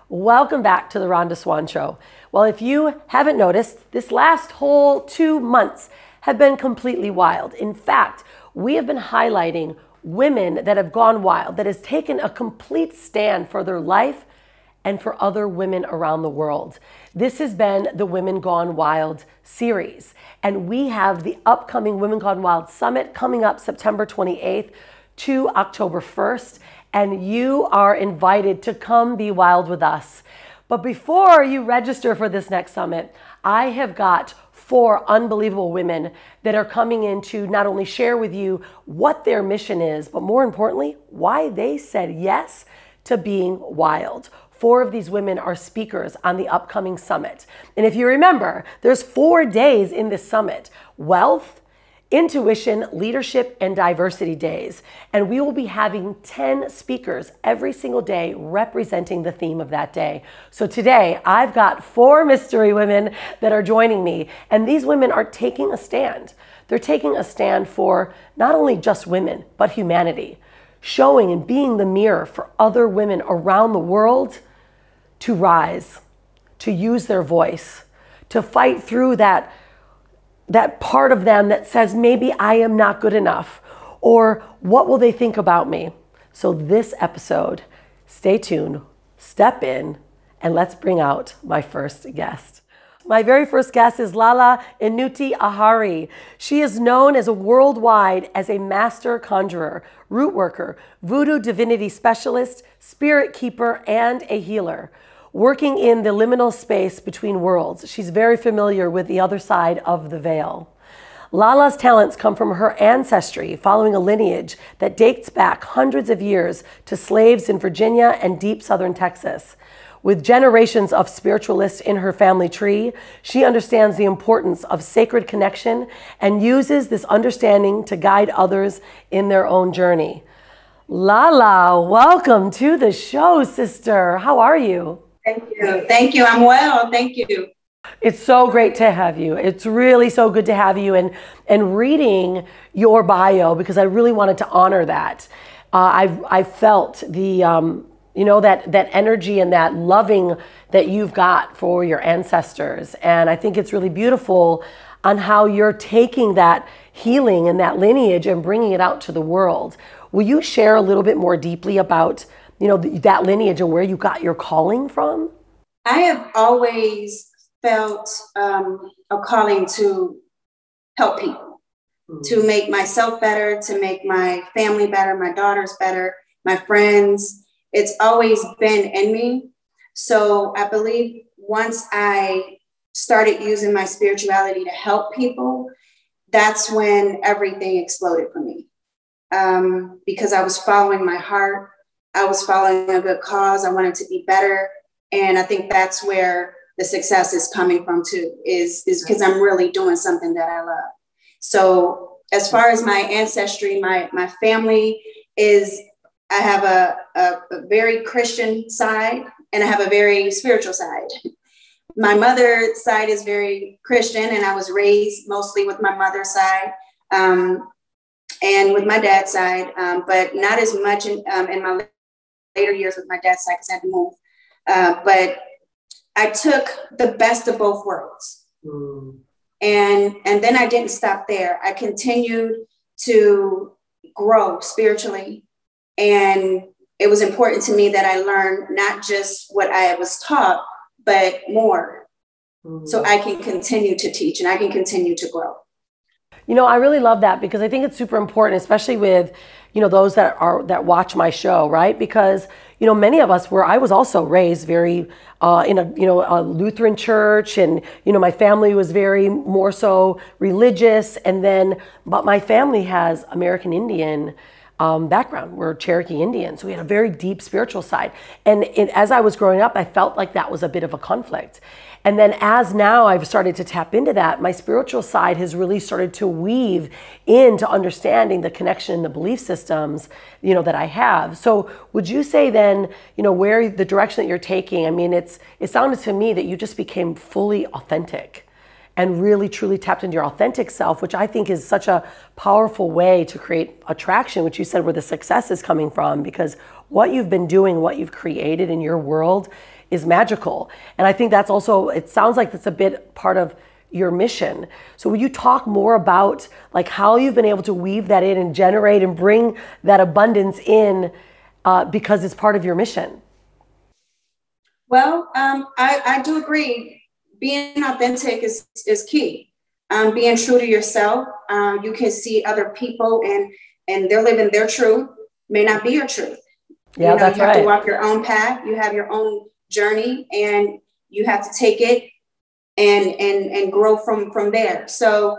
Welcome back to the Rhonda Swan Show. Well, if you haven't noticed, this last whole 2 months have been completely wild. In fact, we have been highlighting women that have gone wild, that has taken a complete stand for their life and for other women around the world. This has been the Women Gone Wild series. And we have the upcoming Women Gone Wild Summit coming up September 28th to October 1st. And you are invited to come be wild with us. But before you register for this next summit, I have got 4 unbelievable women that are coming in to not only share with you what their mission is, but more importantly, why they said yes to being wild. 4 of these women are speakers on the upcoming summit. And if you remember, there's 4 days in this summit: wealth, intuition, leadership, and diversity days. And we will be having 10 speakers every single day representing the theme of that day. So today I've got 4 mystery women that are joining me, and these women are taking a stand. They're taking a stand for not only just women, but humanity, showing and being the mirror for other women around the world to rise, to use their voice, to fight through that part of them that says, maybe I am not good enough, or what will they think about me? So this episode, stay tuned, step in, and let's bring out my first guest. My very first guest is Lala Inuti Ahari. She is known as worldwide as a master conjurer, root worker, voodoo divinity specialist, spirit keeper, and a healer. Working in the liminal space between worlds, she's very familiar with the other side of the veil. Lala's talents come from her ancestry, following a lineage that dates back hundreds of years to slaves in Virginia and deep southern Texas. With generations of spiritualists in her family tree, she understands the importance of sacred connection and uses this understanding to guide others in their own journey. Lala, welcome to the show, sister. How are you? Thank you. Thank you. I'm well. Thank you. It's so great to have you. It's really so good to have you. And reading your bio, because I really wanted to honor that. I felt the that energy and that loving that you've got for your ancestors. And I think it's really beautiful on how you're taking that healing and that lineage and bringing it out to the world. Will you share a little bit more deeply about that lineage and where you got your calling from? I have always felt a calling to help people, to make myself better, to make my family better, my daughters better, my friends. It's always been in me. So I believe once I started using my spirituality to help people, that's when everything exploded for me. Because I was following my heart. I was following a good cause. I wanted to be better. And I think that's where the success is coming from too, is because I'm really doing something that I love. So as far as my ancestry, my family is, I have a very Christian side and I have a very spiritual side. My mother's side is very Christian, and I was raised mostly with my mother's side and with my dad's side, but not as much in my later years with my dad's side because I had to move. But I took the best of both worlds. And then I didn't stop there. I continued to grow spiritually. And it was important to me that I learned not just what I was taught, but more. So I can continue to teach and I can continue to grow. I really love that, because I think it's super important, especially with, those that watch my show, right? Because, many of us I was also raised very in a Lutheran church, and, my family was very more so religious. But my family has American Indian background. We're Cherokee Indian. So we had a very deep spiritual side. And as I was growing up, I felt like that was a bit of a conflict. And then as now I've started to tap into that, my spiritual side has really started to weave into understanding the connection and the belief systems, that I have. So would you say then, where the direction that you're taking, I mean, it sounded to me that you just became fully authentic and really truly tapped into your authentic self, which I think is such a powerful way to create attraction, which you said where the success is coming from, because what you've been doing, what you've created in your world is magical. And I think that's also, it sounds like that's a bit part of your mission. So will you talk more about like how you've been able to weave that in and generate and bring that abundance in because it's part of your mission? Well, I do agree. Being authentic is key. Being true to yourself. You can see other people and they're living their truth, may not be your truth. Yeah, you know, that's you have right. to walk your own path. You have your own journey, and you have to take it and grow from there. So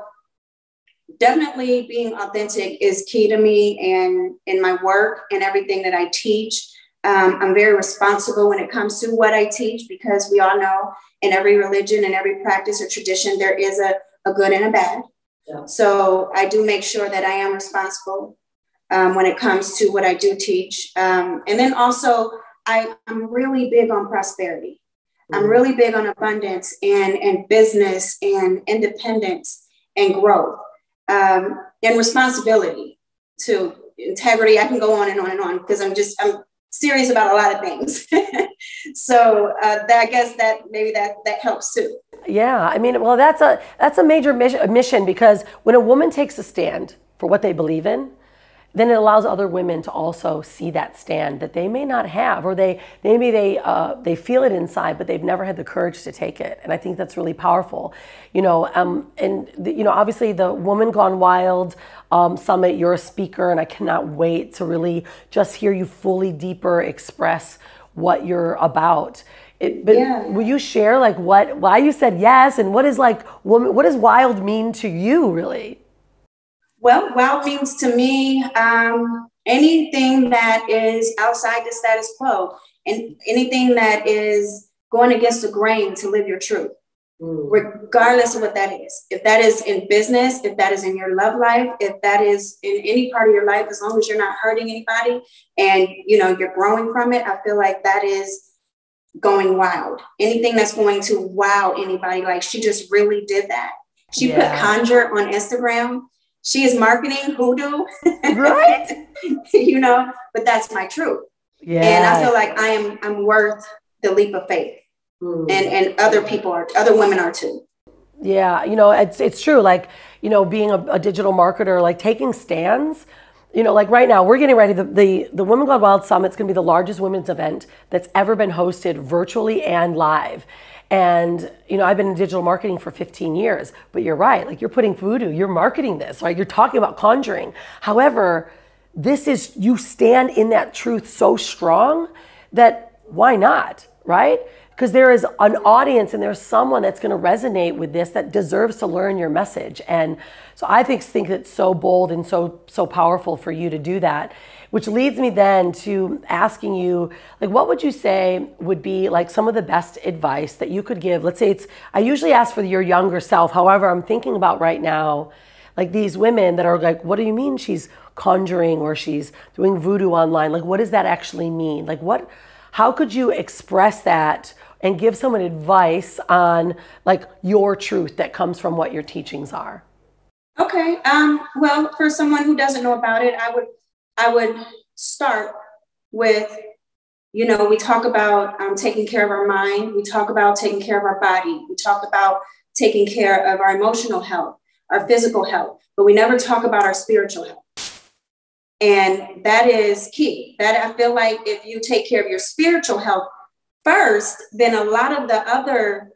definitely being authentic is key to me and in my work and everything that I teach. I'm very responsible when it comes to what I teach, because we all know in every religion and every practice or tradition, there is a good and a bad. Yeah. So I do make sure that I am responsible when it comes to what I do teach. And then also, I'm really big on prosperity. Mm-hmm. I'm really big on abundance and business and independence and growth and responsibility to integrity. I can go on and on and on because I'm serious about a lot of things. So I guess that maybe that helps too. Yeah, I mean, well, that's a major mission, because when a woman takes a stand for what they believe in, then it allows other women to also see that stand that they may not have, or they feel it inside, but they've never had the courage to take it. And I think that's really powerful, you know. Obviously the Woman Gone Wild Summit, you're a speaker, and I cannot wait to really just hear you fully deeper express what you're about. Will you share like why you said yes, and what does wild mean to you really? Well, wild means to me anything that is outside the status quo, and anything that is going against the grain to live your truth, regardless of what that is. If that is in business, if that is in your love life, if that is in any part of your life, as long as you're not hurting anybody and you're growing from it, I feel like that is going wild. Anything that's going to wow anybody, like she just really did that. She put conjure on Instagram. She is marketing hoodoo, right? But that's my truth. Yeah. And I feel like I'm worth the leap of faith, and other women are too. Yeah, it's true. Like, being a digital marketer, like taking stands. Like right now, we're getting ready. The Women Gone Wild Summit is going to be the largest women's event that's ever been hosted virtually and live. And, I've been in digital marketing for 15 years, but you're right. Like, you're putting voodoo, you're marketing this, right? You're talking about conjuring. However, you stand in that truth so strong that why not, right? Because there is an audience and there's someone that's going to resonate with this that deserves to learn your message. And so I think it's so bold and so powerful for you to do that, which leads me then to asking you, like, what would you say would be like some of the best advice that you could give? Let's say I usually ask for your younger self. However, I'm thinking about right now, like these women that are like, what do you mean she's conjuring or she's doing voodoo online? Like, what does that actually mean? Like, how could you express that and give someone advice on like your truth that comes from what your teachings are? Okay. Well, for someone who doesn't know about it, I would start with, we talk about taking care of our mind. We talk about taking care of our body. We talk about taking care of our emotional health, our physical health, but we never talk about our spiritual health. And that is key. That I feel like if you take care of your spiritual health first, then a lot of the other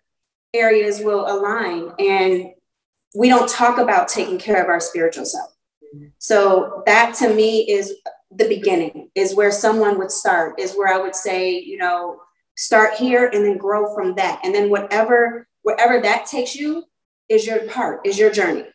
areas will align. And we don't talk about taking care of our spiritual self. So that to me is the beginning, is where someone would start, is where I would say, start here and then grow from that. And then wherever that takes you is your part, is your journey.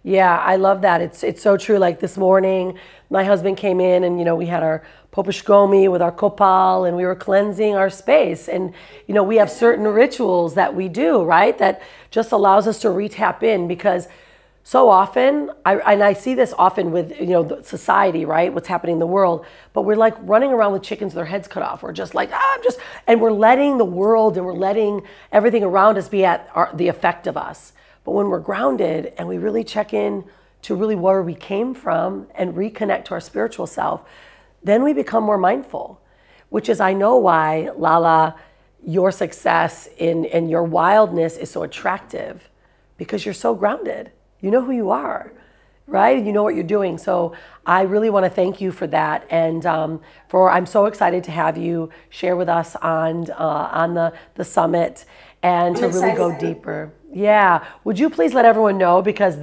Yeah, I love that. It's so true. Like this morning, my husband came in and, we had our popishkomi with our kopal and we were cleansing our space. And, we have certain rituals that we do, right? That just allows us to re-tap in, because so often, I see this often with, society, right? What's happening in the world, but we're like running around with chickens with their heads cut off. We're just like, and we're letting the world and we're letting everything around us be at the effect of us. But when we're grounded and we really check in to really where we came from and reconnect to our spiritual self, then we become more mindful, which is, I know why, Lala, your success and your wildness is so attractive because you're so grounded. You know who you are, right? You know what you're doing. So I really want to thank you for that. And I'm so excited to have you share with us on the summit and to really go deeper. Yeah. Would you please let everyone know, because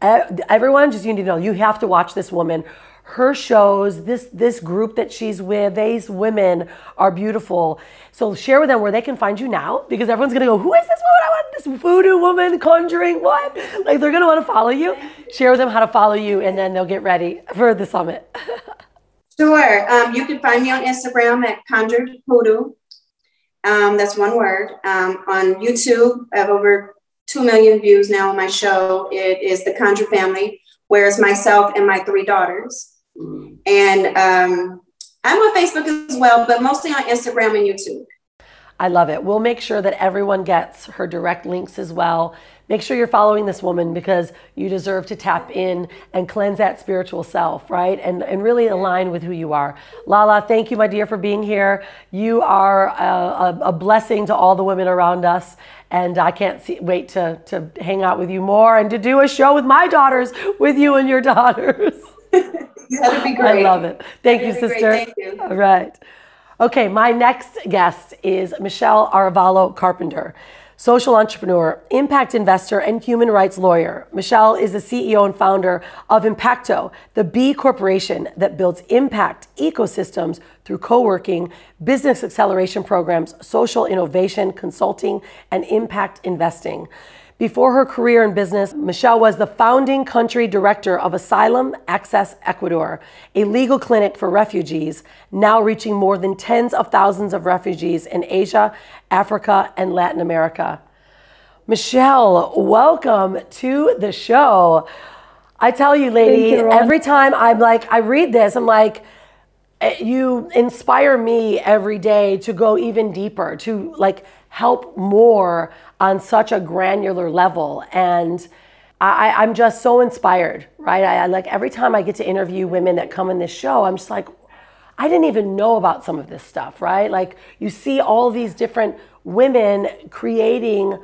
everyone just, you need to know, you have to watch this woman. Her shows, this group that she's with, these women are beautiful. So share with them where they can find you now, because everyone's gonna go, who is this woman? I want this voodoo woman conjuring, what? Like, they're gonna wanna follow you. Share with them how to follow you, and then they'll get ready for the summit. Sure. You can find me on Instagram at Conjured Hoodoo. That's one word. On YouTube, I have over 2 million views now on my show. It is The Conjure Family, where it's myself and my 3 daughters. And I'm on Facebook as well, but mostly on Instagram and YouTube. I love it. We'll make sure that everyone gets her direct links as well. Make sure you're following this woman, because you deserve to tap in and cleanse that spiritual self, right? And really align with who you are. Lala, thank you, my dear, for being here. You are a blessing to all the women around us. And I can't wait to hang out with you more and to do a show with my daughters, with you and your daughters. That'd be great. I love it. Thank you, sister. Thank you. All right. Okay, my next guest is Michelle Arevalo Carpenter, social entrepreneur, impact investor, and human rights lawyer. Michelle is the CEO and founder of Impacto, the B Corporation that builds impact ecosystems through co-working, business acceleration programs, social innovation, consulting, and impact investing. Before her career in business, Michelle was the founding country director of Asylum Access Ecuador, a legal clinic for refugees, now reaching more than tens of thousands of refugees in Asia, Africa, and Latin America. Michelle, welcome to the show. I tell you, lady, every time I read this, I'm like, you inspire me every day to go even deeper, to help more on such a granular level. And I'm just so inspired, right? I every time I get to interview women that come in this show, I'm just like, I didn't even know about some of this stuff, right? Like, you see all these different women creating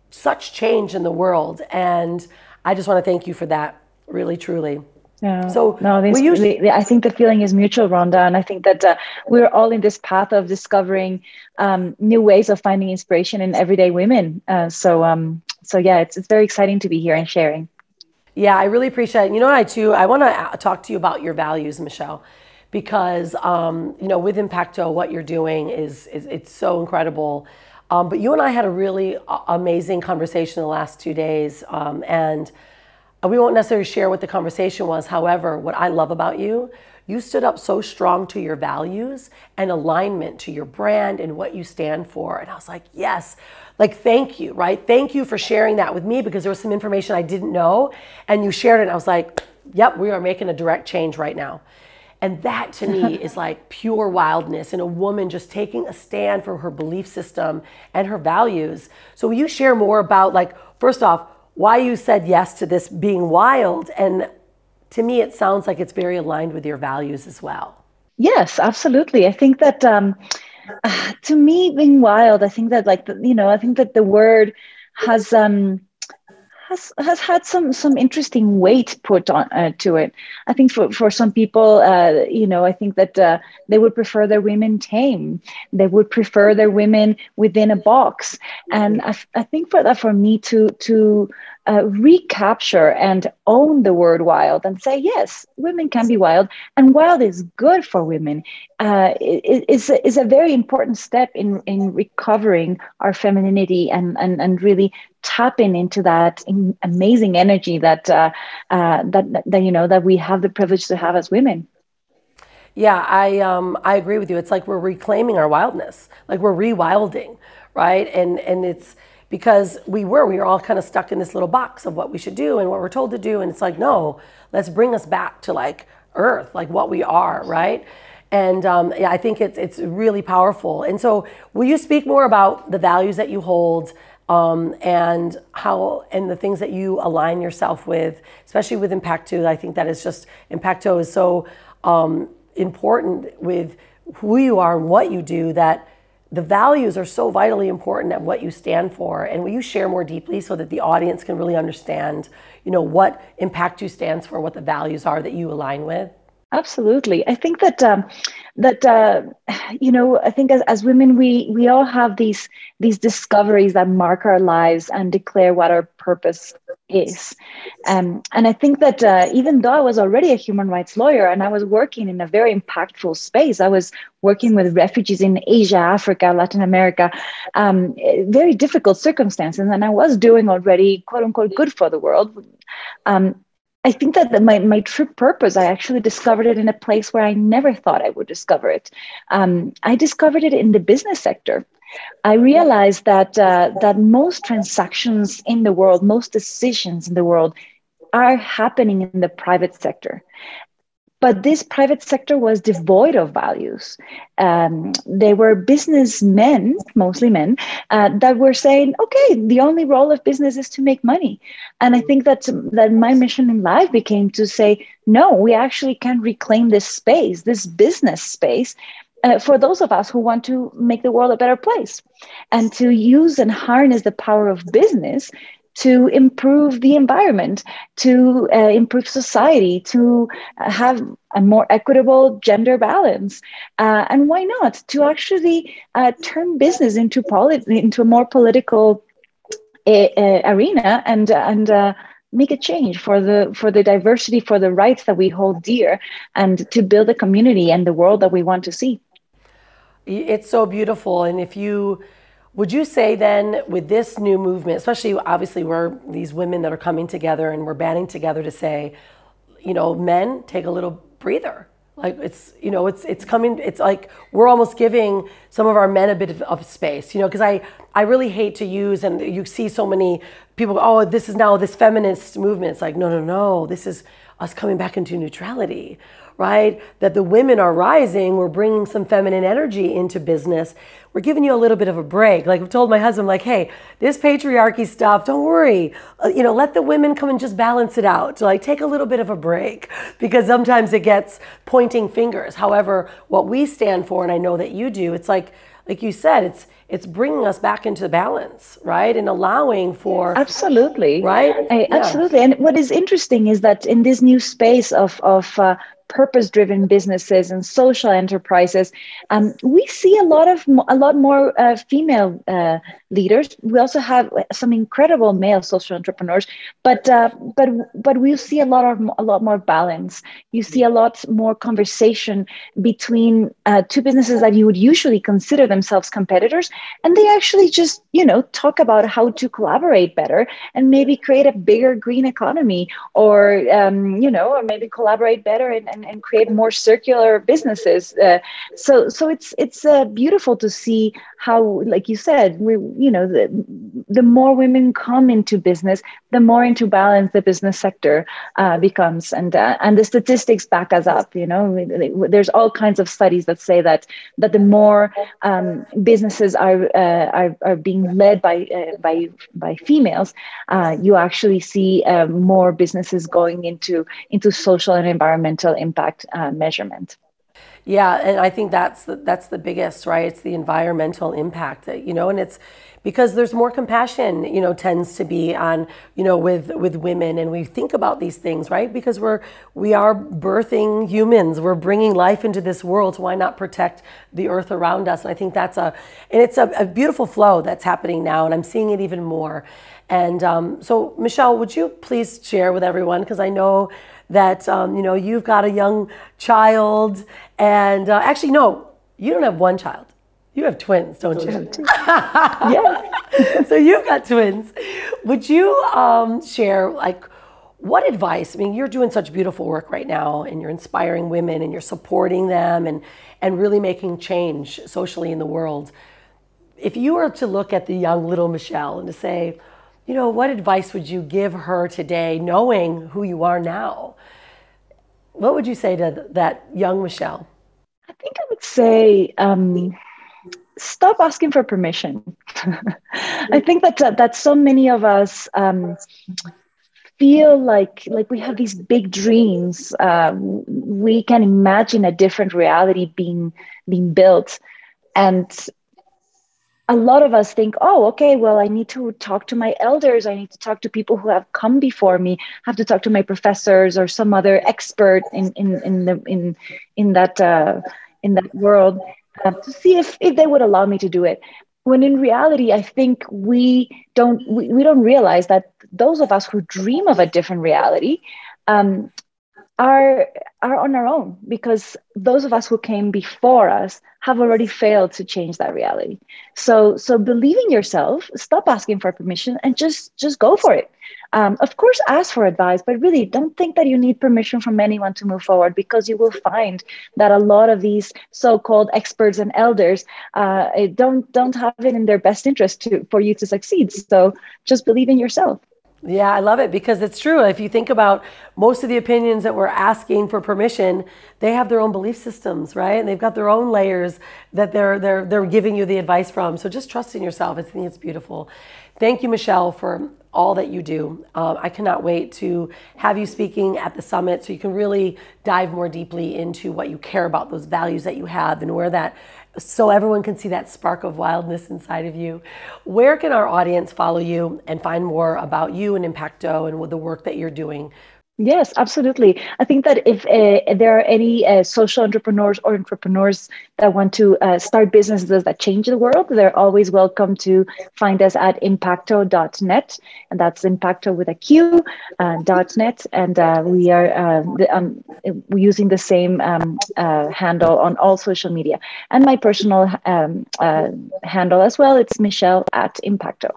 such change in the world. And I just want to thank you for that, really, truly. Yeah. So I think the feeling is mutual, Rhonda, and I think that we're all in this path of discovering new ways of finding inspiration in everyday women. So yeah, it's very exciting to be here and sharing. Yeah, I really appreciate it. You know what, I want to talk to you about your values, Michelle, because with Impacto, what you're doing it's so incredible. But you and I had a really amazing conversation the last 2 days, and we won't necessarily share what the conversation was. However, what I love about you, you stood up so strong to your values and alignment to your brand and what you stand for. And I was like, yes, thank you, right? Thank you for sharing that with me, because there was some information I didn't know, and you shared it. And I was like, yep, we are making a direct change right now. And that to me is like pure wildness, and a woman just taking a stand for her belief system and her values. So will you share more about, first off, why you said yes to this being wild? And to me, it sounds like it's very aligned with your values as well. Yes, absolutely. I think that to me, being wild, I think that I think that the word has had some interesting weight put on to it. I think for some people, I think that they would prefer their women tame. They would prefer their women within a box. And I think for me to recapture and own the word wild and say, yes, women can be wild, and wild is good for women, is a very important step in recovering our femininity and really tapping into that amazing energy that we have the privilege to have as women. Yeah, I agree with you. It's like we're reclaiming our wildness, like we're rewilding, right? And it's because we were all kind of stuck in this little box of what we should do and what we're told to do. And it's like, no, let's bring us back to earth, what we are, right? And yeah, I think it's really powerful. And so will you speak more about the values that you hold, and the things that you align yourself with, especially with Impacto? I think that is just, Impacto is so important with who you are and what you do, that the values are so vitally important at what you stand for. And will you share more deeply so that the audience can really understand, what Impact You stands for, what the values are that you align with? Absolutely. I think that I think as women, we all have these discoveries that mark our lives and declare what our purpose is. And I think that even though I was already a human rights lawyer and I was working in a very impactful space, I was working with refugees in Asia, Africa, Latin America, very difficult circumstances, and I was doing already quote unquote good for the world. I think that my true purpose, I actually discovered it in a place where I never thought I would discover it. I discovered it in the business sector. I realized that most transactions in the world, most decisions in the world are happening in the private sector. But this private sector was devoid of values. They were businessmen, mostly men, that were saying, okay, the only role of business is to make money. And I think that my mission in life became to say, no, we actually can reclaim this space, this business space, for those of us who want to make the world a better place and to use and harness the power of business to improve the environment, to improve society, to have a more equitable gender balance. And why not? To actually turn business into a more political arena and make a change for the diversity, for the rights that we hold dear, and to build a community and the world that we want to see. It's so beautiful. And would you say then with this new movement, especially obviously we're these women that are coming together and we're banding together to say, men, take a little breather. Like it's coming, it's like we're almost giving some of our men a bit of space, because I really hate to use, and you see so many people, oh, this is now this feminist movement. It's like, no, this is us coming back into neutrality. Right? That the women are rising, we're bringing some feminine energy into business. We're giving you a little bit of a break. Like I've told my husband, like, hey, this patriarchy stuff, don't worry. Let the women come and just balance it out. Like take a little bit of a break, because sometimes it gets pointing fingers. However, what we stand for, and I know that you do, it's like you said, it's bringing us back into balance, right? And allowing for... Absolutely. Right? Absolutely. And what is interesting is that in this new space of purpose-driven businesses and social enterprises, we see a lot more female leaders. We also have some incredible male social entrepreneurs, but we see a lot more balance. You see a lot more conversation between two businesses that you would usually consider themselves competitors, and they actually just talk about how to collaborate better and maybe create a bigger green economy, or or maybe collaborate better and create more circular businesses. So it's beautiful to see how, like you said, the more women come into business, the more into balance the business sector becomes, and the statistics back us up. There's all kinds of studies that say that the more businesses are being led by females, you actually see more businesses going into social and environmental impact measurement. Yeah, and I think that's the biggest, right? It's the environmental impact, and it's because there's more compassion, tends to be on, with women, and we think about these things, right? Because we are birthing humans, we're bringing life into this world, so why not protect the earth around us? And I think it's a beautiful flow that's happening now, and I'm seeing it even more. And so, Michelle, would you please share with everyone, because I know that you've got a young child, and actually, no, you don't have one child. You have twins, don't you? Yeah. So you've got twins. Would you share, like, what advice? I mean, you're doing such beautiful work right now, and you're inspiring women, and you're supporting them, and really making change socially in the world. If you were to look at the young little Michelle and to say, what advice would you give her today, knowing who you are now? What would you say to that young Michelle? I think I would say, stop asking for permission. I think that so many of us feel like we have these big dreams. We can imagine a different reality being built, and a lot of us think, oh, okay, well, I need to talk to my elders. I need to talk to people who have come before me. I have to talk to my professors or some other expert in that world to see if they would allow me to do it. When in reality, I think we don't realize that those of us who dream of a different reality are on our own, because those of us who came before us have already failed to change that reality. So believe in yourself, stop asking for permission, and just go for it. Of course, ask for advice, but really don't think that you need permission from anyone to move forward, because you will find that a lot of these so-called experts and elders don't have it in their best interest for you to succeed. So just believe in yourself. Yeah, I love it, because it's true. If you think about most of the opinions that we're asking for permission, they have their own belief systems, right? And they've got their own layers that they're giving you the advice from. So just trust in yourself. I think it's beautiful. Thank you, Michelle, for all that you do. I cannot wait to have you speaking at the summit so you can really dive more deeply into what you care about, those values that you have, and where that, so everyone can see that spark of wildness inside of you. Where can our audience follow you and find more about you and Impacto and the work that you're doing? Yes, absolutely. I think that if there are any social entrepreneurs or entrepreneurs that want to start businesses that change the world, they're always welcome to find us at impacto.net. And that's Impacto with a Q, .net. And we are using the same handle on all social media. And my personal handle as well, it's Michelle at Impacto.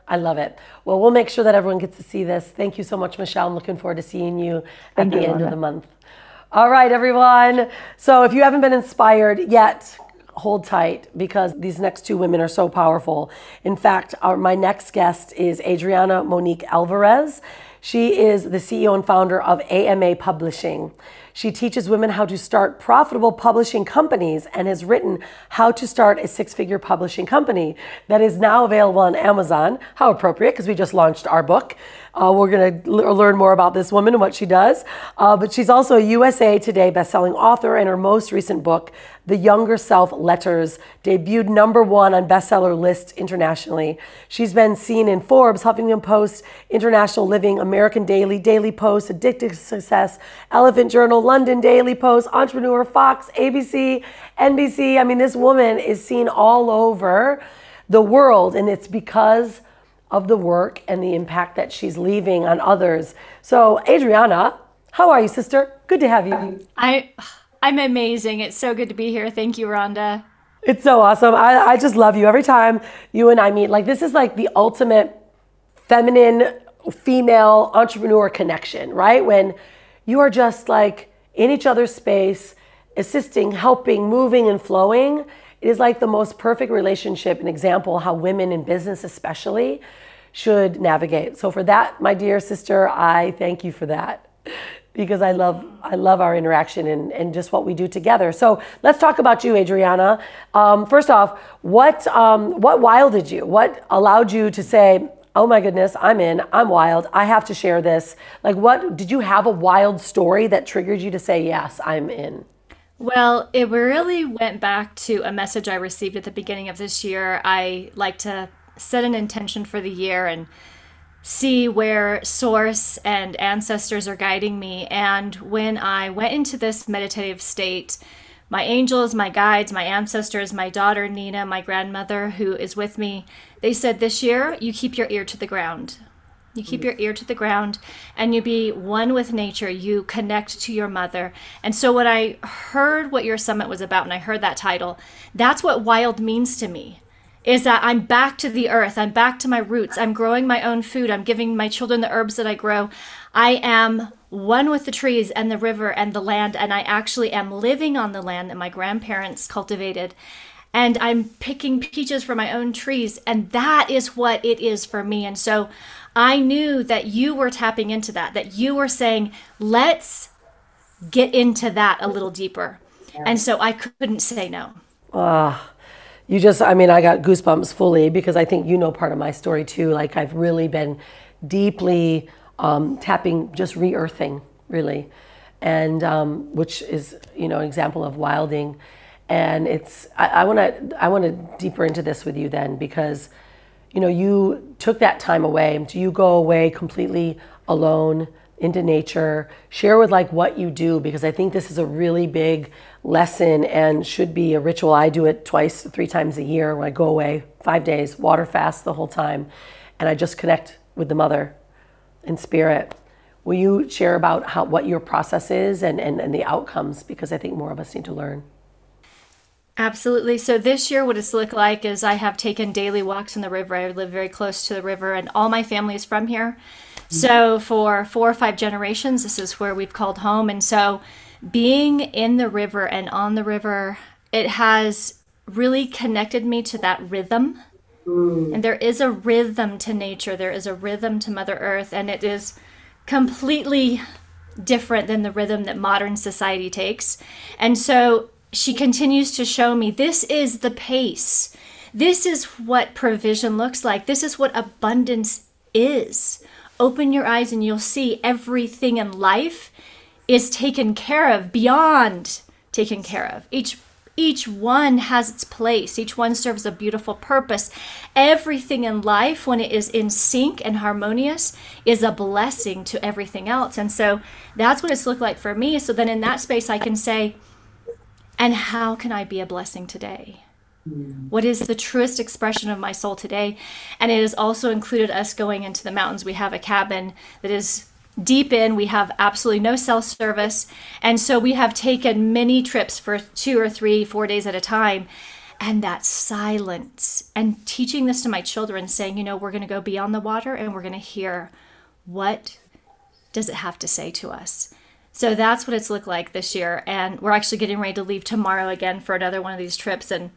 I love it. Well, we'll make sure that everyone gets to see this. Thank you so much, Michelle. I'm looking forward to seeing you at the end of the month. All right, everyone. So if you haven't been inspired yet, hold tight, because these next two women are so powerful. In fact, my next guest is Adriana Monique Alvarez. She is the CEO and founder of AMA Publishing. She teaches women how to start profitable publishing companies and has written How to Start a Six-Figure Publishing Company that is now available on Amazon. How appropriate, because we just launched our book. We're going to learn more about this woman and what she does. But she's also a USA Today bestselling author, and her most recent book, The Younger Self Letters, debuted #1 on bestseller lists internationally. She's been seen in Forbes, Huffington Post, International Living, American Daily, Daily Post, Addictive Success, Elephant Journal, London Daily Post, Entrepreneur, Fox, ABC, NBC. I mean, this woman is seen all over the world, and it's because of the work and the impact that she's leaving on others. So, Adriana, how are you, sister? Good to have you. I'm amazing. It's so good to be here. Thank you, Rhonda. It's so awesome. I just love you. Every time you and I meet, like, this is like the ultimate feminine, female entrepreneur connection, right? When you are just like in each other's space, assisting, helping, moving, and flowing. It is like the most perfect relationship, an example how women in business especially should navigate. So for that, my dear sister, I thank you for that, because I love our interaction and just what we do together. So let's talk about you, Adriana. First off, what wilded you? What allowed you to say, oh my goodness, I'm wild, I have to share this? Like, what, did you have a wild story that triggered you to say, yes, I'm in? Well, it really went back to a message I received at the beginning of this year. I like to set an intention for the year and see where source and ancestors are guiding me. And when I went into this meditative state, my angels, my guides, my ancestors, my daughter, Nina, my grandmother, who is with me, they said, this year, you keep your ear to the ground. You keep your ear to the ground and you be one with nature. You connect to your mother. And so when I heard what your summit was about and I heard that title, that's what wild means to me, is that I'm back to the earth. I'm back to my roots. I'm growing my own food. I'm giving my children the herbs that I grow. I am one with the trees and the river and the land. And I actually am living on the land that my grandparents cultivated. And I'm picking peaches from my own trees. And that is what it is for me. And so I knew that you were tapping into that you were saying, let's get into that a little deeper. And so I couldn't say no. You just, I mean, I got goosebumps fully, because I think you know part of my story too. Like, I've really been deeply tapping, just re-earthing, really. And which is, you know, an example of wilding. And I want to deeper into this with you then, because you took that time away. Do you go away completely alone into nature? Share with what you do, because I think this is a really big lesson and should be a ritual. I do it 3 times a year when I go away, 5 days, water fast the whole time, and I just connect with the mother in spirit. Will you share about what your process is and the outcomes? Because I think more of us need to learn. Absolutely. So this year, what it's looked like is I have taken daily walks in the river. I live very close to the river, and all my family is from here. So for 4 or 5 generations, this is where we've called home. And so being in the river and on the river, it has really connected me to that rhythm. And there is a rhythm to nature. There is a rhythm to Mother Earth, and it is completely different than the rhythm that modern society takes. And so she continues to show me this is the pace. This is what provision looks like. This is what abundance is. Open your eyes and you'll see everything in life is taken care of, beyond taken care of. Each one has its place. Each one serves a beautiful purpose. Everything in life, when it is in sync and harmonious, is a blessing to everything else. And so that's what it's looked like for me. So then in that space, I can say, and how can I be a blessing today? What is the truest expression of my soul today? And it has also included us going into the mountains. We have a cabin that is deep in. We have absolutely no cell service. And so we have taken many trips for 2 or 3, 4 days at a time. And that silence, and teaching this to my children, saying, we're going to go beyond the water and we're going to hear, what does it have to say to us? So that's what it's looked like this year. And we're actually getting ready to leave tomorrow again for another one of these trips. And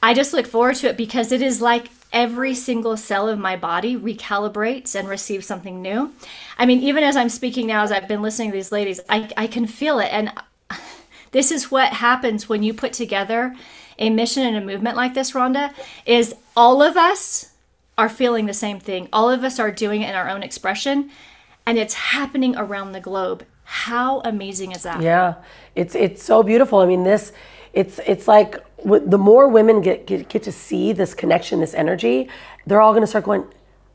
I just look forward to it, because it is like every single cell of my body recalibrates and receives something new. I mean, even as I'm speaking now, as I've been listening to these ladies, I can feel it. And this is what happens when you put together a mission and a movement like this, Rhonda, is all of us are feeling the same thing. All of us are doing it in our own expression, and it's happening around the globe. How amazing is that? Yeah, it's so beautiful. I mean, it's like the more women get to see this connection, this energy, they're all going to start going,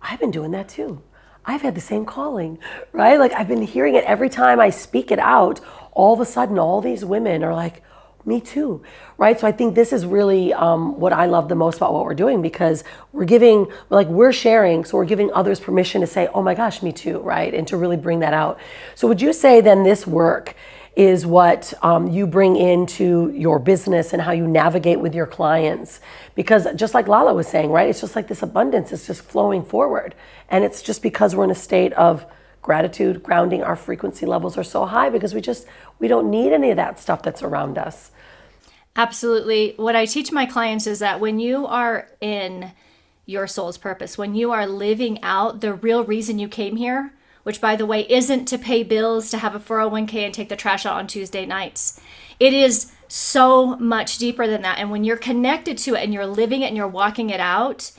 I've been doing that too. I've had the same calling, right? Like I've been hearing it every time I speak it out. All of a sudden, all these women are like, me too, right? So I think this is really what I love the most about what we're doing, because we're sharing, so we're giving others permission to say, oh my gosh, me too, right? And to really bring that out. So would you say then this work is what you bring into your business and how you navigate with your clients? Because just like Lala was saying, right? It's just like this abundance is just flowing forward. And it's just because we're in a state of gratitude, grounding, our frequency levels are so high because we don't need any of that stuff that's around us. Absolutely. What I teach my clients is that when you are in your soul's purpose, when you are living out the real reason you came here, which by the way, isn't to pay bills, to have a 401k and take the trash out on Tuesday nights. It is so much deeper than that. And when you're connected to it and you're living it and you're walking it out,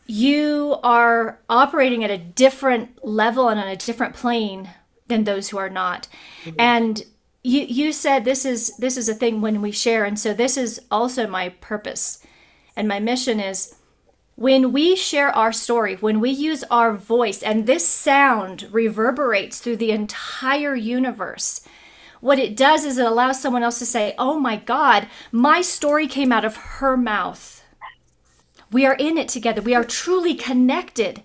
you are operating at a different level and on a different plane than those who are not. Mm-hmm. And you said this is a thing when we share. And so this is also my purpose. And my mission is when we share our story, when we use our voice, and this sound reverberates through the entire universe, what it does is it allows someone else to say, oh my God, my story came out of her mouth. We are in it together. We are truly connected.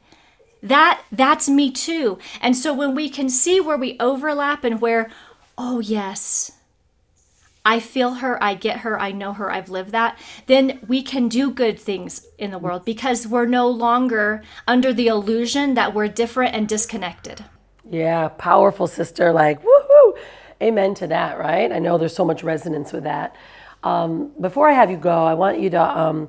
That's me too. And so when we can see where we overlap and where, oh yes, I feel her, I get her, I know her, I've lived that, then we can do good things in the world because we're no longer under the illusion that we're different and disconnected. Yeah, powerful, sister. Like, woohoo! Amen to that, right? I know there's so much resonance with that. Before I have you go, I want you to,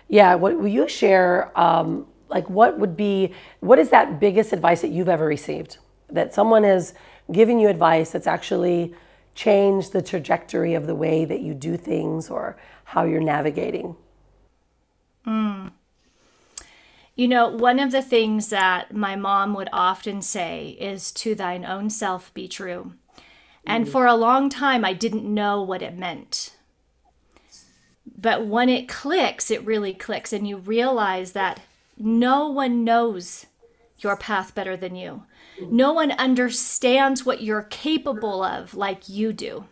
will you share, what is that biggest advice that you've ever received? That someone has given you advice that's actually changed the trajectory of the way that you do things or how you're navigating? You know, one of the things that my mom would often say is, to thine own self be true. And for a long time, I didn't know what it meant. But when it clicks, it really clicks, and you realize that no one knows your path better than you. No one understands what you're capable of like you do.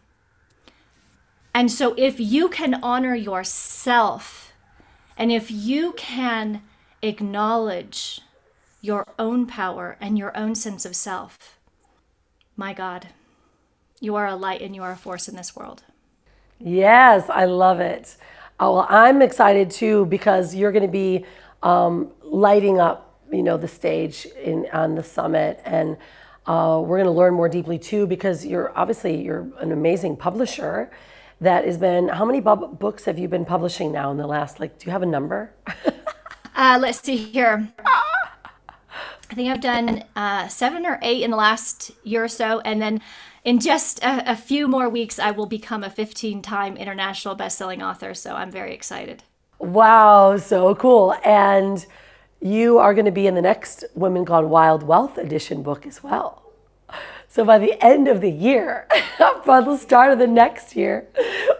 And so if you can honor yourself, and if you can acknowledge your own power and your own sense of self, my God, you are a light and you are a force in this world. Yes, I love it. Oh, well, I'm excited too, because you're going to be lighting up, the stage on the summit, and we're going to learn more deeply too, because you're an amazing publisher that has been. How many books have you been publishing now in the last? Do you have a number? Let's see here. I think I've done 7 or 8 in the last year or so, and then in just a few more weeks, I will become a 15-time international best-selling author. So I'm very excited. Wow, so cool. And you are going to be in the next Women Gone Wild Wealth Edition book as well. So by the end of the year, by the start of the next year,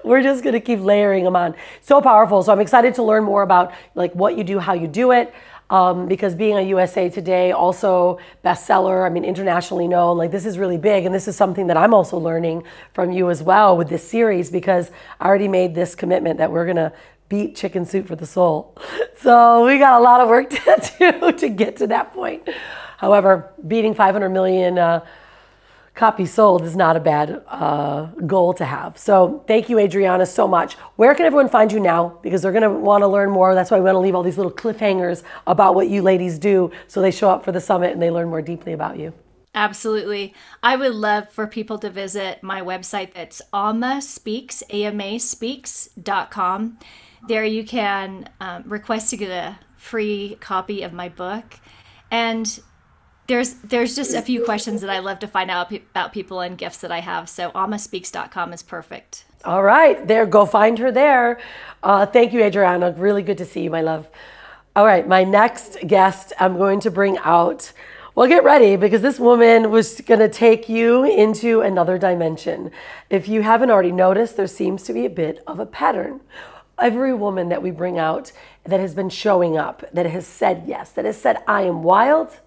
we're just going to keep layering them on. So powerful. So I'm excited to learn more about what you do, how you do it. Because being a USA Today, also bestseller, internationally known, this is really big. And this is something that I'm also learning from you as well with this series, because I already made this commitment that we're going to beat Chicken Soup for the Soul. So we got a lot of work to do to get to that point. However, beating 500 million copies sold is not a bad goal to have. So thank you, Adriana, so much. Where can everyone find you now? Because they're going to want to learn more. That's why we want to leave all these little cliffhangers about what you ladies do, so they show up for the summit and they learn more deeply about you. Absolutely. I would love for people to visit my website. That's amaspeaks.com. There you can request to get a free copy of my book. And there's just a few questions that I love to find out about people and gifts that I have. So amaspeaks.com is perfect. All right, go find her there. Thank you, Adriana. Really good to see you, my love. All right, my next guest I'm going to bring out. Well, get ready, because this woman was going to take you into another dimension. If you haven't already noticed, there seems to be a bit of a pattern. Every woman that we bring out that has been showing up, that has said yes, that has said, I am wild,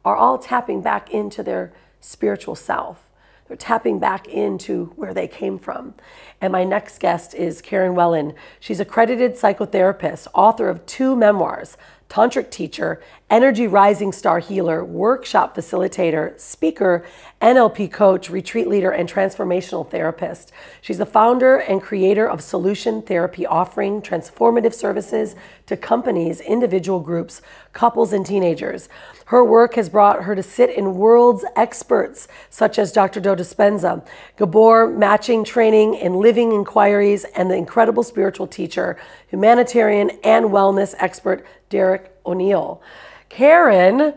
are all tapping back into their spiritual self. They're tapping back into where they came from. And my next guest is Karen Wellen. She's accredited psychotherapist, author of 2 memoirs, tantric teacher, energy rising star healer, workshop facilitator, speaker, NLP coach, retreat leader, and transformational therapist. She's the founder and creator of Solution Therapy, offering transformative services to companies, individual groups, couples, and teenagers. Her work has brought her to sit in world's experts, such as Dr. Joe Dispenza, Gabor matching training and living inquiries, and the incredible spiritual teacher, humanitarian, and wellness expert, Derek O'Neill. Karen,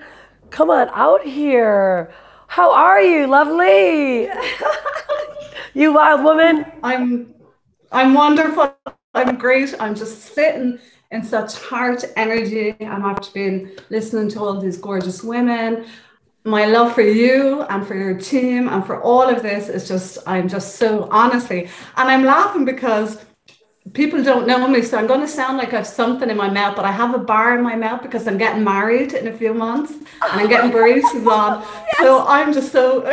come on out here. How are you, lovely? You wild woman. I'm wonderful. I'm great. I'm just sitting in such heart energy. I'm after being listening to all these gorgeous women. My love for you and for your team and for all of this is just, I'm just so honestly, and I'm laughing because people don't know me, so I'm going to sound like I have something in my mouth, but I have a bar in my mouth because I'm getting married in a few months and I'm getting braces on. Yes. So I'm just so,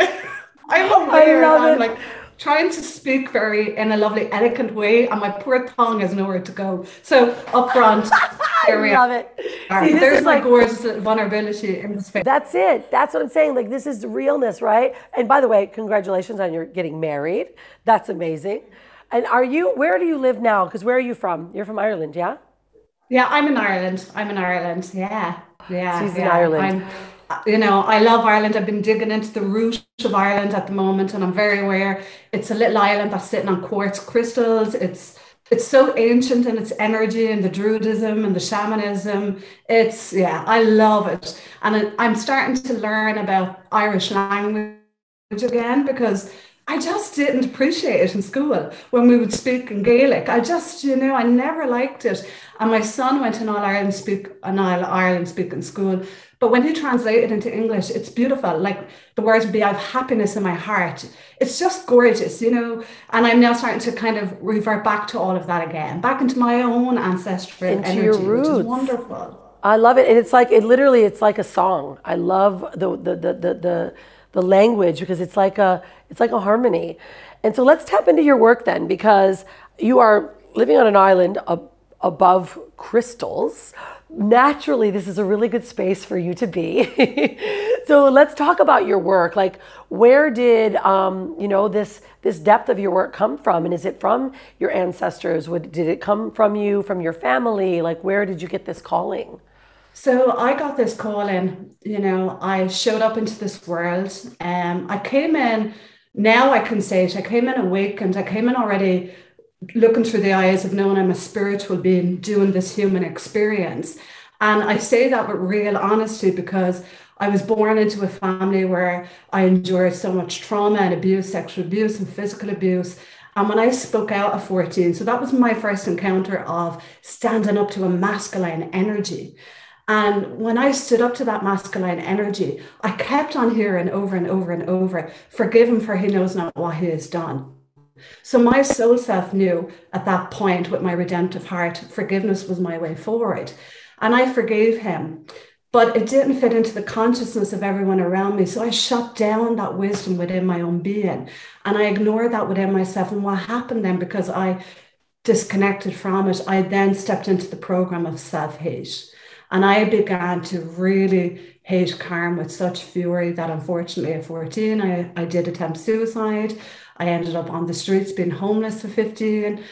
I'm aware. I'm like trying to speak in a lovely, elegant way, and my poor tongue has nowhere to go. So up front, there we love it. See, there's my gorgeous vulnerability in this face. That's it. That's what I'm saying. This is the realness, right? And by the way, congratulations on your getting married. That's amazing. And where do you live now? Because where are you from? You're from Ireland, yeah? Yeah, I'm in Ireland. Yeah. She's in Ireland. I love Ireland. I've been digging into the root of Ireland at the moment, and I'm very aware it's a little island that's sitting on quartz crystals. It's so ancient in its energy and the Druidism and the shamanism. I love it. And I'm starting to learn about Irish language again, because I just didn't appreciate it in school when we would speak in Gaelic. I just, I never liked it. And my son went an All-Ireland speaking school. But when he translated into English, it's beautiful. Like the words would be, I have happiness in my heart. It's just gorgeous, And I'm now starting to kind of revert back to all of that again, back into my own ancestral Into energy, your roots. which is wonderful. I love it. And it's like, it's like a song. I love the language because it's like a harmony. And so let's tap into your work then, because you are living on an island above crystals. Naturally, this is a really good space for you to be. So let's talk about your work. Like, where did this depth of your work come from? And is it from your ancestors? Did it come from you, from your family? Like, where did you get this calling? So I got this calling, I showed up into this world. I came in, now I can say it, I came in awakened. I came in already looking through the eyes of knowing I'm a spiritual being doing this human experience. And I say that with real honesty because I was born into a family where I endured so much trauma and abuse, sexual abuse and physical abuse. And when I spoke out at 14, so that was my first encounter of standing up to a masculine energy. And when I stood up to that masculine energy, I kept on hearing over and over and over, forgive him for he knows not what he has done. So my soul self knew at that point with my redemptive heart, forgiveness was my way forward. And I forgave him, but it didn't fit into the consciousness of everyone around me. So I shut down that wisdom within my own being and I ignored that within myself. And what happened then, because I disconnected from it, I then stepped into the program of self-hate. And I began to really hate karma with such fury that unfortunately at 14, I did attempt suicide. I ended up on the streets being homeless at 15,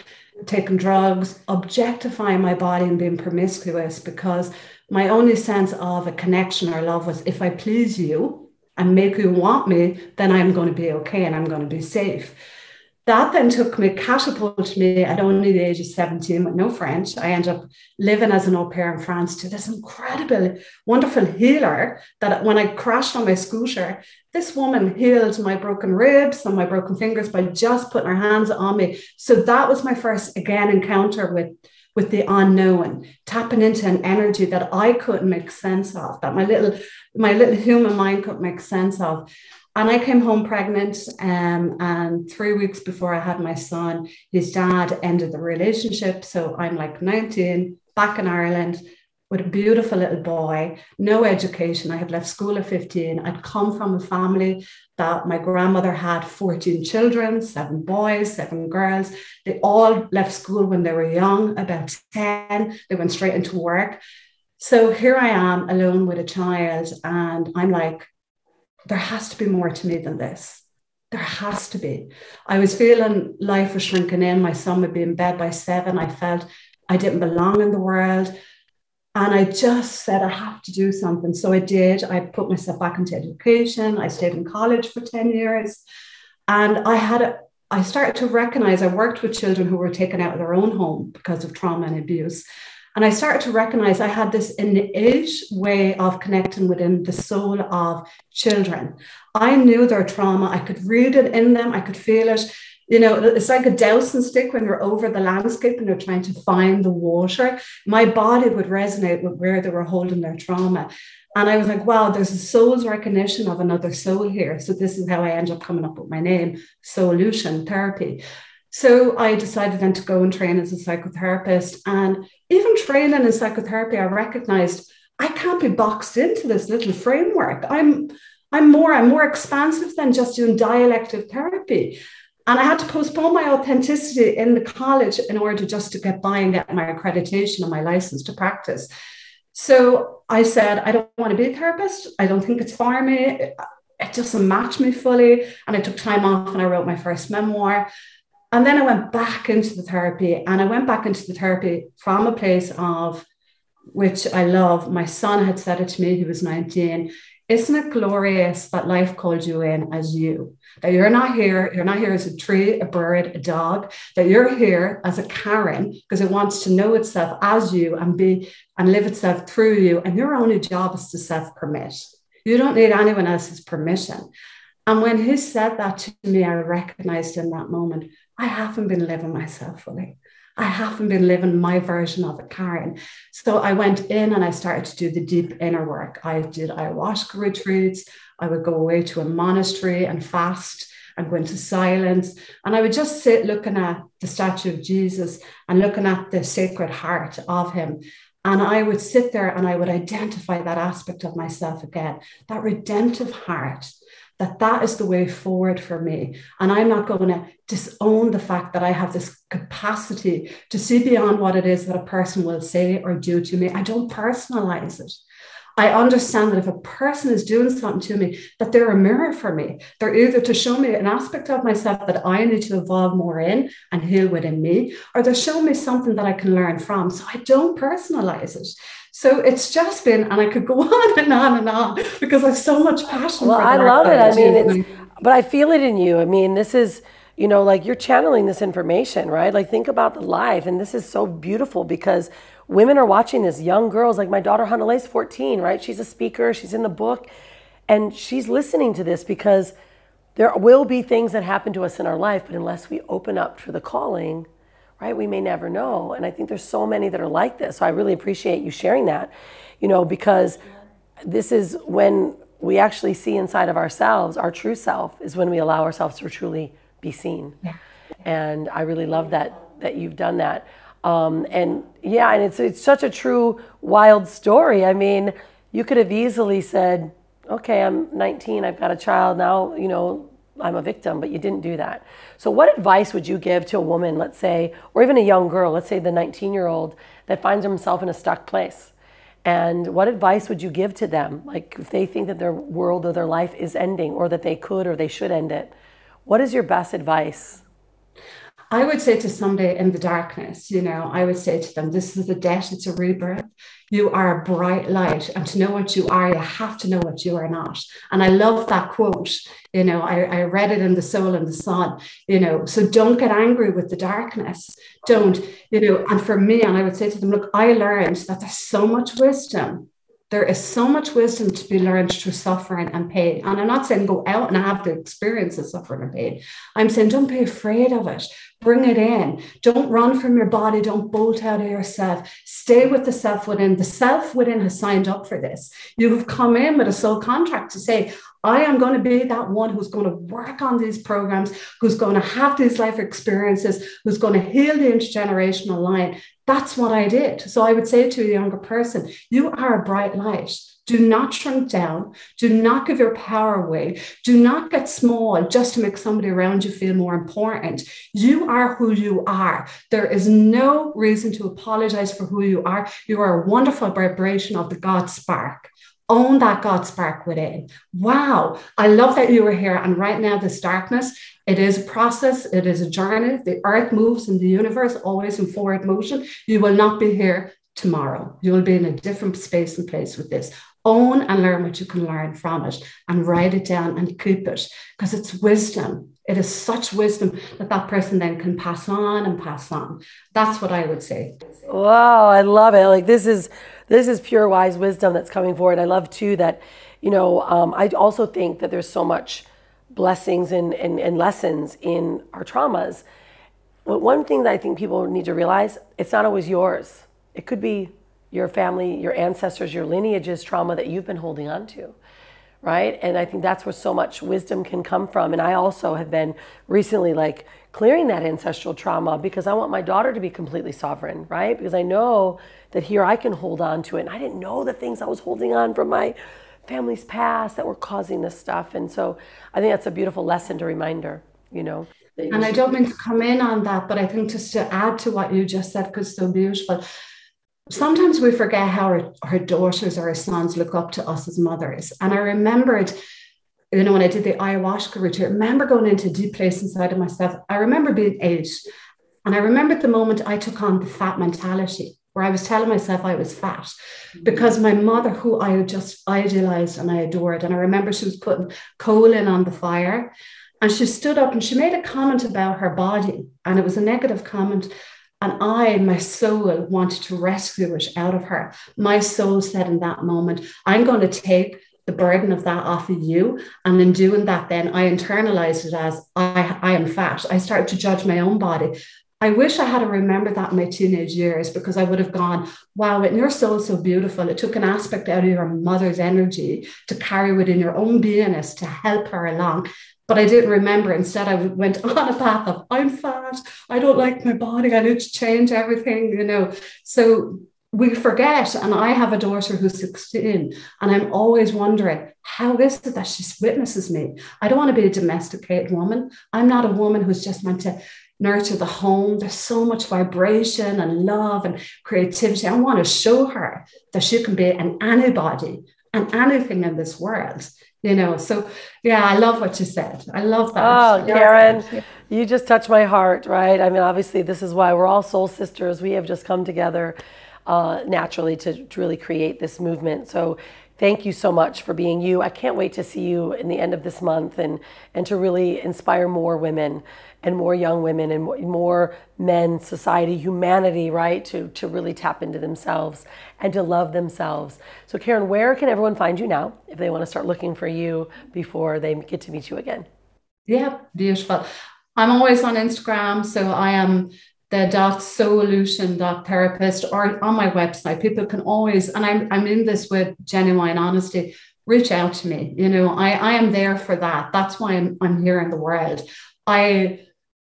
taking drugs, objectifying my body and being promiscuous because my only sense of a connection or love was if I please you and make you want me, then I'm going to be okay and I'm going to be safe. That then catapulted me at only the age of 17 with no French. I ended up living as an au pair in France to this incredible, wonderful healer that when I crashed on my scooter, this woman healed my broken ribs and my broken fingers by just putting her hands on me. So that was my first, again, encounter with the unknown, tapping into an energy that I couldn't make sense of, that my little human mind couldn't make sense of. And I came home pregnant, and 3 weeks before I had my son, his dad ended the relationship. So I'm like 19, back in Ireland with a beautiful little boy, no education. I had left school at 15. I'd come from a family that my grandmother had 14 children, 7 boys, 7 girls. They all left school when they were young, about 10. They went straight into work. So here I am alone with a child, and I'm like, there has to be more to me than this. There has to be. I was feeling life was shrinking in. My son would be in bed by 7. I felt I didn't belong in the world. And I just said, I have to do something. So I did. I put myself back into education. I stayed in college for 10 years. And I started to recognize I worked with children who were taken out of their own home because of trauma and abuse. And I started to recognize I had this innate way of connecting within the soul of children. I knew their trauma. I could read it in them. I could feel it. It's like a dowsing stick when you're over the landscape and you're trying to find the water. My body would resonate with where they were holding their trauma. And I was like, wow, there's a soul's recognition of another soul here. So this is how I ended up coming up with my name, Solution Therapy. So I decided then to go and train as a psychotherapist. And even training in psychotherapy, I recognized I can't be boxed into this little framework. I'm more expansive than just doing dialective therapy. And I had to postpone my authenticity in the college in order just to get by and get my accreditation and my license to practice. So I said, I don't want to be a therapist. I don't think it's for me. It doesn't match me fully. And I took time off and I wrote my first memoir. And then I went back into the therapy, and I went back into the therapy from a place of, which I love. My son had said it to me, he was 19. Isn't it glorious that life called you in as you? That you're not here as a tree, a bird, a dog, that you're here as a Karen because it wants to know itself as you and be and live itself through you. And your only job is to self-permit. You don't need anyone else's permission. And when he said that to me, I recognized in that moment, I haven't been living myself fully. I haven't been living my version of it, Karen. So I went in and I started to do the deep inner work. I did ayahuasca retreats. I would go away to a monastery and fast and go into silence. And I would just sit looking at the statue of Jesus and looking at the sacred heart of him. And I would sit there and I would identify that aspect of myself again, that redemptive heart, that is the way forward for me. And I'm not going to disown the fact that I have this capacity to see beyond what it is that a person will say or do to me. I don't personalize it. I understand that if a person is doing something to me, that they're a mirror for me. They're either to show me an aspect of myself that I need to evolve more in and heal within me, or they're showing me something that I can learn from. So I don't personalize it. So it's just been, and I could go on and on and on because I have so much passion. Well, for I love it. I mean, but I feel it in you. I mean, this is, you know, like you're channeling this information, right? Like think about the life. And this is so beautiful because women are watching this, young girls, like my daughter Hanale's 14, right? She's a speaker, she's in the book, and she's listening to this because there will be things that happen to us in our life, but unless we open up to the calling, right, we may never know. And I think there's so many that are like this. So I really appreciate you sharing that, you know, because this is when we actually see inside of ourselves, our true self is when we allow ourselves to truly be seen. Yeah. And I really love that you've done that. And yeah, and it's such a true wild story. I mean, you could have easily said, okay, I'm 19, I've got a child now, you know, I'm a victim, but you didn't do that. So what advice would you give to a woman, let's say, or even a young girl, let's say the 19-year-old that finds himself in a stuck place? And what advice would you give to them? Like if they think that their world or their life is ending or that they could or they should end it, what is your best advice? I would say to somebody in the darkness, you know, I would say to them, this is a death, it's a rebirth. You are a bright light. And to know what you are, you have to know what you are not. And I love that quote. You know, I read it in The Soul and the Sun, you know, so don't get angry with the darkness. Don't, you know, and for me, and I would say to them, look, I learned that there's so much wisdom. There is so much wisdom to be learned through suffering and pain. And I'm not saying go out and have the experience of suffering and pain. I'm saying don't be afraid of it. Bring it in. Don't run from your body. Don't bolt out of yourself. Stay with the self within. The self within has signed up for this. You have come in with a soul contract to say, I am going to be that one who's going to work on these programs, who's going to have these life experiences, who's going to heal the intergenerational line. That's what I did. So I would say to a younger person, you are a bright light. Do not shrink down. Do not give your power away. Do not get small just to make somebody around you feel more important. You are who you are. There is no reason to apologize for who you are. You are a wonderful vibration of the God spark. Own that God spark within. Wow. I love that you were here. And right now, this darkness, it is a process. It is a journey. The earth moves in the universe, always in forward motion. You will not be here tomorrow. You will be in a different space and place with this. Own and learn what you can learn from it and write it down and keep it because it's wisdom. It is such wisdom that person then can pass on and pass on. That's what I would say. Wow, I love it. Like this is pure wise wisdom that's coming forward. I love too that, you know, I also think that there's so much blessings and lessons in our traumas. But one thing that I think people need to realize, it's not always yours. It could be your family, your ancestors, your lineage's trauma that you've been holding on to, right? And I think that's where so much wisdom can come from. And I also have been recently like clearing that ancestral trauma because I want my daughter to be completely sovereign, right? Because I know that here I can hold on to it. And I didn't know the things I was holding on from my family's past that were causing this stuff. And so I think that's a beautiful lesson to reminder, you know. And I don't mean to come in on that, but I think just to add to what you just said, because it's so beautiful, sometimes we forget how our daughters or our sons look up to us as mothers. And I remembered, you know, when I did the ayahuasca retreat, I remember going into a deep place inside of myself. I remember being 8. And I remember the moment I took on the fat mentality, where I was telling myself I was fat because my mother, who I just idolized and I adored. And I remember she was putting coal in on the fire and she stood up and she made a comment about her body. And it was a negative comment. And my soul wanted to rescue it out of her. My soul said in that moment, I'm going to take the burden of that off of you. And in doing that, then I internalized it as I am fat. I started to judge my own body. I wish I had remembered that in my teenage years, because I would have gone, wow, and you're so beautiful. It took an aspect out of your mother's energy to carry within your own beingness to help her along. But I didn't remember. Instead, I went on a path of, I'm fat. I don't like my body. I need to change everything, you know. So we forget. And I have a daughter who's 16, and I'm always wondering, how is it that she witnesses me? I don't want to be a domesticated woman. I'm not a woman who's just meant to nurture the home. There's so much vibration and love and creativity. I want to show her that she can be an anybody and anything in this world. You know, so yeah, I love what you said. I love that. Oh, Karen, you just touched my heart, right? I mean, obviously, this is why we're all soul sisters. We have just come together naturally to really create this movement. So thank you so much for being you. I can't wait to see you in the end of this month and to really inspire more women and more young women and more men, society, humanity, right? To really tap into themselves and to love themselves. So Karen, where can everyone find you now if they want to start looking for you before they get to meet you again? Yeah, beautiful. I'm always on Instagram. So I am the .solution.therapist, or on my website. People can always, and I'm in this with genuine honesty, reach out to me. You know, I am there for that. That's why I'm here in the world. I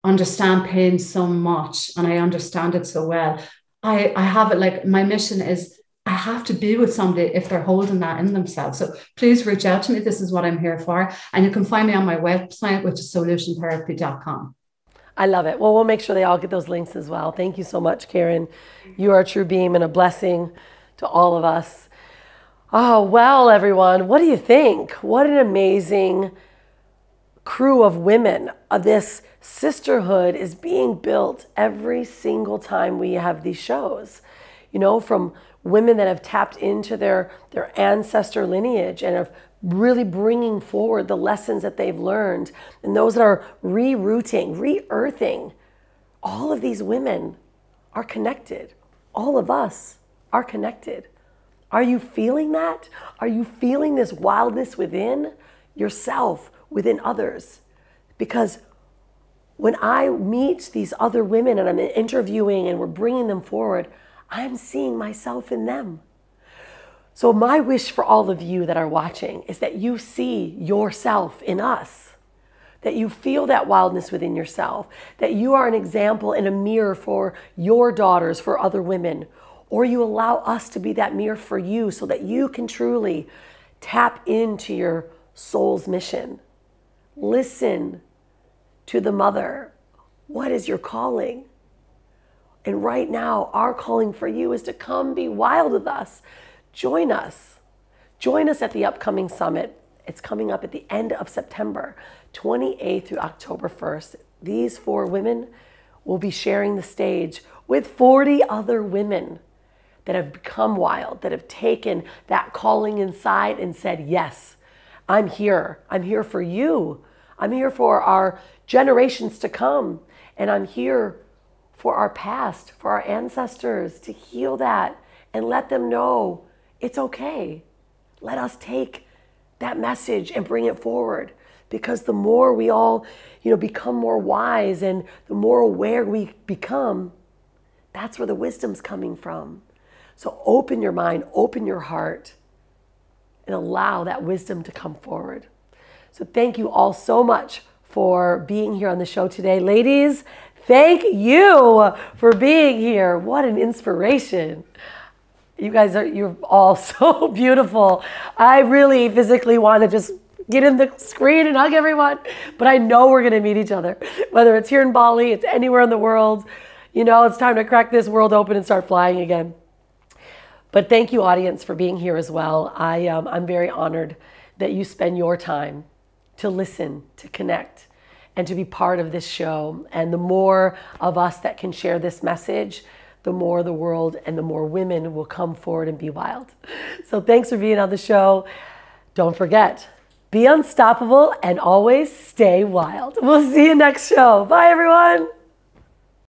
understand pain so much, and I understand it so well. I have it like, my mission is I have to be with somebody if they're holding that in themselves. So please reach out to me. This is what I'm here for. And you can find me on my website, which is solutiontherapy.com. I love it. Well, we'll make sure they all get those links as well. Thank you so much, Karen. You are a true beam and a blessing to all of us. Oh, well, everyone, what do you think? What an amazing crew of women. This sisterhood is being built every single time we have these shows. You know, from women that have tapped into their ancestor lineage and have really bringing forward the lessons that they've learned, and those that are re-rooting, re-earthing. All of these women are connected. All of us are connected. Are you feeling that? Are you feeling this wildness within yourself, within others? Because when I meet these other women and I'm interviewing and we're bringing them forward, I'm seeing myself in them. So my wish for all of you that are watching is that you see yourself in us, that you feel that wildness within yourself, that you are an example and a mirror for your daughters, for other women, or you allow us to be that mirror for you so that you can truly tap into your soul's mission. Listen to the mother. What is your calling? And right now, our calling for you is to come be wild with us. Join us. Join us at the upcoming summit. It's coming up at the end of September, 28th through October 1st. These 4 women will be sharing the stage with 40 other women that have become wild, that have taken that calling inside and said, yes, I'm here. I'm here for you. I'm here for our generations to come. And I'm here for our past, for our ancestors, to heal that and let them know it's okay. Let us take that message and bring it forward, because the more we all, become more wise and the more aware we become, that's where the wisdom's coming from. So open your mind, open your heart, and allow that wisdom to come forward. So thank you all so much for being here on the show today. Ladies, thank you for being here. What an inspiration. You guys you're all so beautiful. I really physically want to just get in the screen and hug everyone, but I know we're going to meet each other, whether it's here in Bali, it's anywhere in the world. It's time to crack this world open and start flying again. But thank you, audience, for being here as well. I'm very honored that you spend your time to listen, to connect, and to be part of this show. And the more of us that can share this message, the more the world and the more women will come forward and be wild. So thanks for being on the show. Don't forget, be unstoppable and always stay wild. We'll see you next show. Bye, everyone.